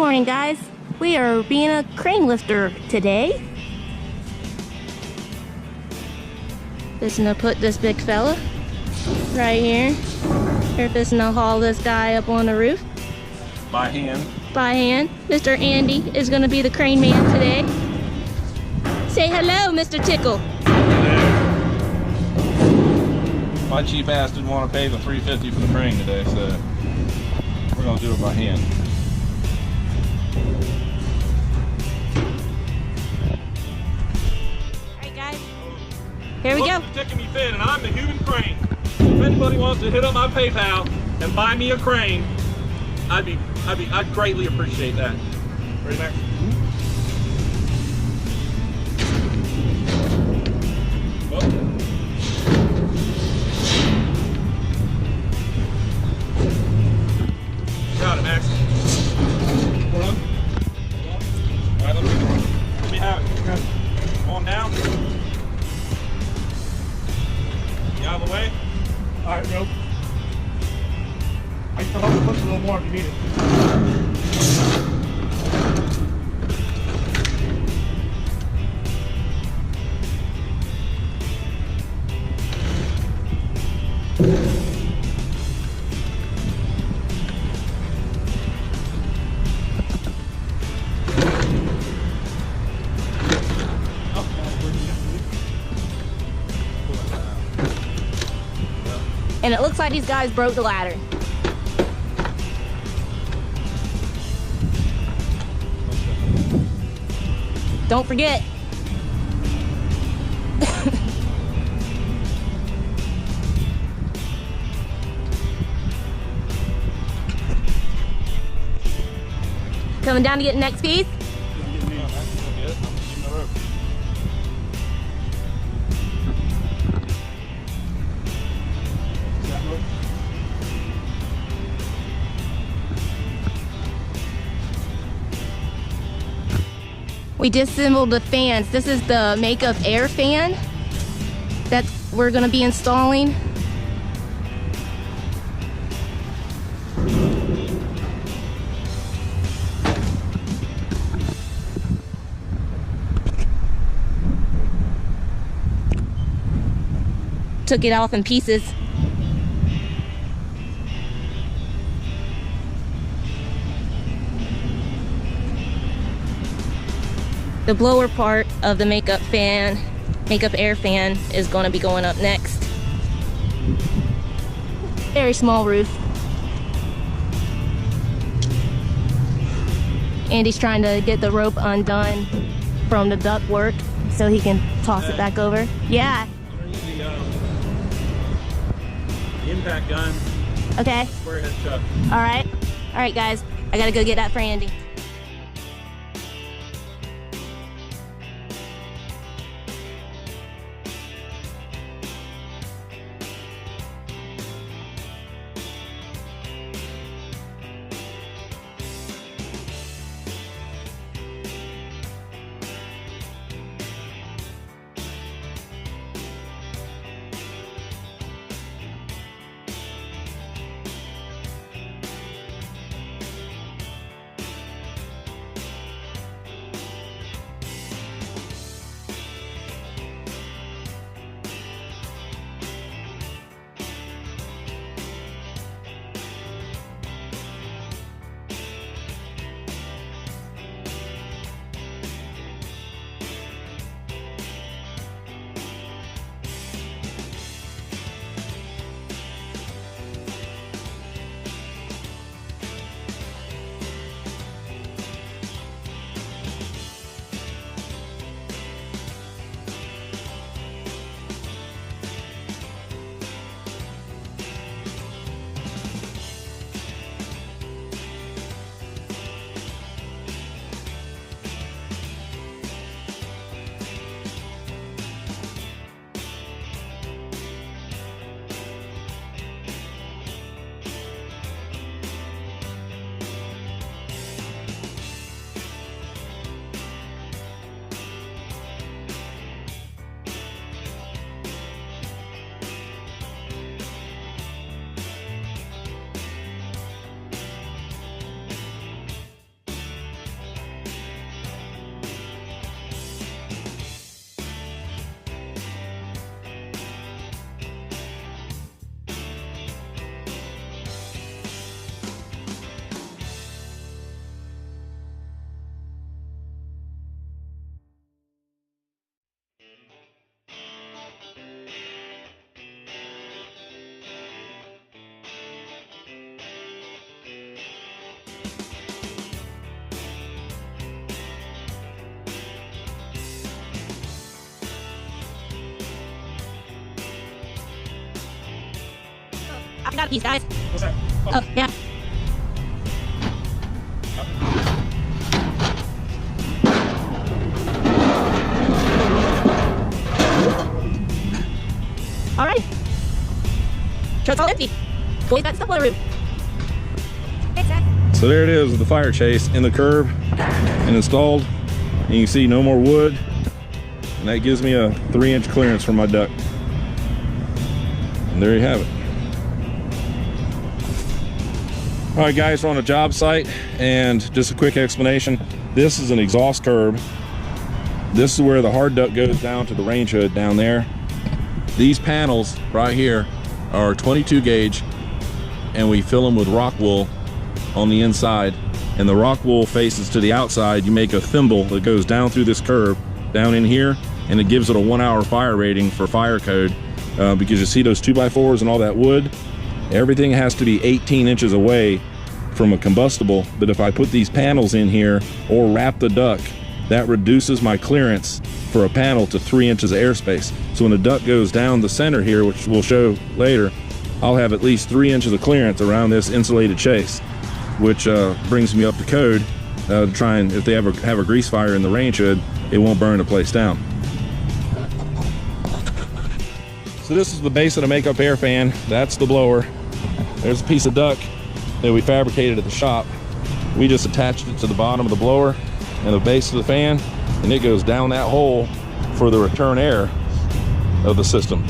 morning, guys. We are being a crane lifter today. Just gonna put this big fella right here. We're just gonna haul this guy up on the roof. By hand. By hand. Mr. Andy is gonna be the crane man today. Say hello, Mr. Tickle. My cheap ass didn't want to pay the $350 for the crane today, so we're gonna do it by hand. Alright guys, here we go. Welcome to Tickle Me Fit, and I'm the human crane. If anybody wants to hit up my PayPal and buy me a crane, I'd greatly appreciate that. Ready, Max? Got it, Max. Hold on. All right, let me have it. Okay. Come on down. You out of the way? All right, go. I can help you push a little more if you need it. And it looks like these guys broke the ladder. Don't forget. Coming down to get the next piece. We disassembled the fans. This is the makeup air fan that we're gonna be installing. Took it off in pieces. The blower part of the makeup air fan, is going to be going up next. Very small roof. Andy's trying to get the rope undone from the duct work so he can toss it back over. Yeah. The impact gun. Okay. Square head chuck. All right. All right, guys. I gotta go get that for Andy. I got a piece, guys. What's that? Oh, yeah. All right. Truck's all empty. Boys got stuff on the roof. So there it is with the fire chase in the curb and installed. And you can see no more wood. And that gives me a 3-inch clearance from my duct. And there you have it. All right, guys, we're on a job site, and just a quick explanation. This is an exhaust curb. This is where the hard duct goes down to the range hood down there. These panels right here are 22 gauge, and we fill them with rock wool on the inside, and the rock wool faces to the outside. You make a thimble that goes down through this curve down in here, and it gives it a 1-hour fire rating for fire code, because you see those 2x4s and all that wood, everything has to be 18 inches away from a combustible. But if I put these panels in here or wrap the duct, that reduces my clearance for a panel to 3 inches of airspace. So when the duct goes down the center here, which we'll show later, I'll have at least 3 inches of clearance around this insulated chase, which brings me up to code to try and, if they ever have a grease fire in the range hood, it won't burn the place down. So this is the base of the makeup air fan. That's the blower. There's a piece of duct that we fabricated at the shop. We just attached it to the bottom of the blower and the base of the fan, and it goes down that hole for the return air of the system.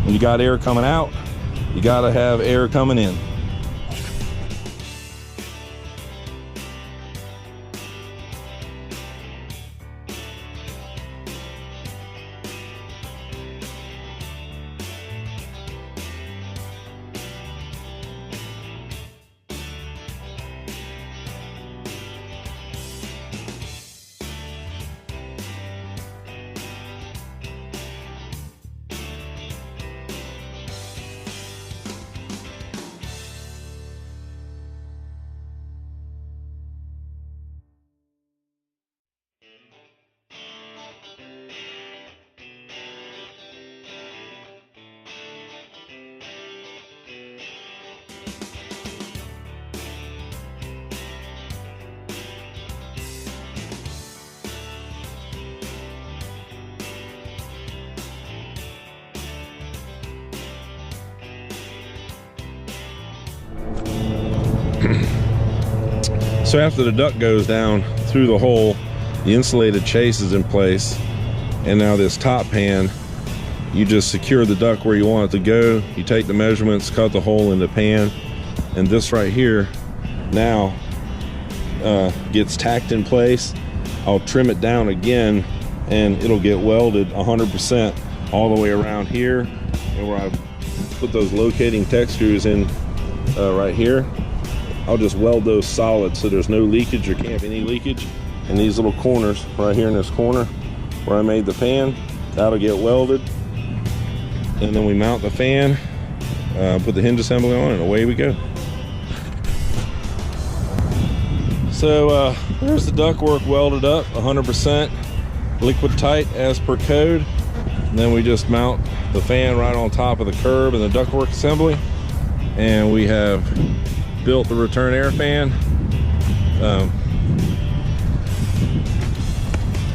When you got air coming out, you gotta have air coming in. So after the duct goes down through the hole, the insulated chase is in place, and now this top pan, you just secure the duct where you want it to go. You take the measurements, cut the hole in the pan, and this right here now gets tacked in place. I'll trim it down again, and it'll get welded 100% all the way around here, and where I put those locating tech screws in right here, I'll just weld those solid so there's no leakage or can't be any leakage. And these little corners right here in this corner where I made the fan, that'll get welded. And then we mount the fan, put the hinge assembly on, and away we go. So there's the ductwork welded up 100% liquid tight as per code. And then we just mount the fan right on top of the curb and the ductwork assembly, and we have built the return air fan,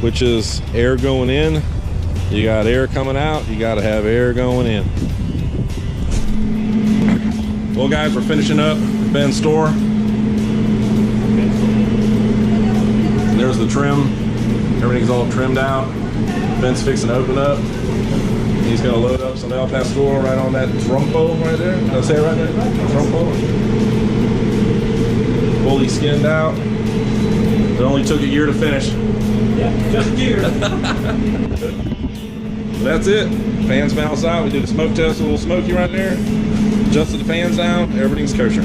which is air going in. You got air coming out, you got to have air going in. Well, guys, we're finishing up Ben's store. There's the trim. Everything's all trimmed out. Ben's fixing to open up. He's going to load up some El Pastor right on that drum pole right there. Did I say it right there? Drum pole. Fully skinned out. It only took a year to finish. Yeah, just a year. That's it. Fans bounced out. We did a smoke test, a little smoky right there. Adjusted the fans down. Everything's kosher.